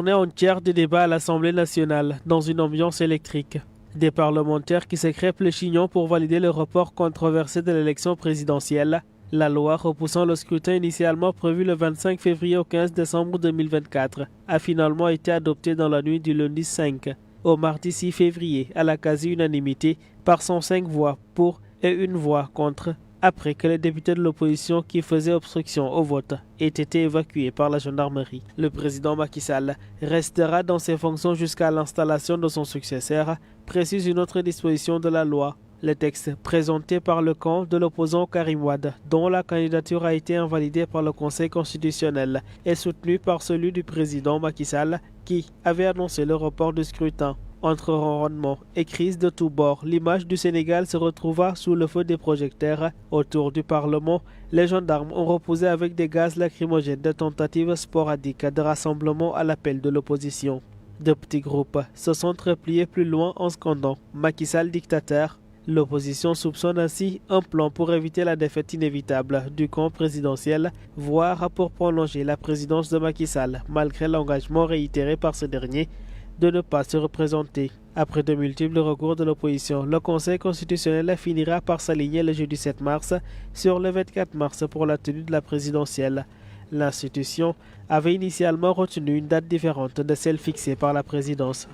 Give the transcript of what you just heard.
journée entière de débat à l'Assemblée nationale, dans une ambiance électrique. Des parlementaires qui se crêpent le chignon pour valider le report controversé de l'élection présidentielle. La loi repoussant le scrutin initialement prévu le 25 février au 15 décembre 2024 a finalement été adoptée dans la nuit du lundi 5 au mardi 6 février à la quasi-unanimité par 105 voix pour et une voix contre, après que les députés de l'opposition qui faisaient obstruction au vote aient été évacués par la gendarmerie. Le président Macky Sall restera dans ses fonctions jusqu'à l'installation de son successeur, précise une autre disposition de la loi. Le texte présenté par le camp de l'opposant Karim Wade, dont la candidature a été invalidée par le Conseil constitutionnel, est soutenu par celui du président Macky Sall qui avait annoncé le report du scrutin. Entre ronronnements et crises de tous bords, l'image du Sénégal se retrouva sous le feu des projecteurs. Autour du Parlement, les gendarmes ont repoussé avec des gaz lacrymogènes de tentatives sporadiques de rassemblement à l'appel de l'opposition. De petits groupes se sont repliés plus loin en scandant « Macky Sall dictateur ». L'opposition soupçonne ainsi un plan pour éviter la défaite inévitable du camp présidentiel, voire pour prolonger la présidence de Macky Sall, malgré l'engagement réitéré par ce dernier de ne pas se représenter. Après de multiples recours de l'opposition, le Conseil constitutionnel finira par s'aligner le jeudi 7 mars sur le 24 mars pour la tenue de la présidentielle. L'institution avait initialement retenu une date différente de celle fixée par la présidence.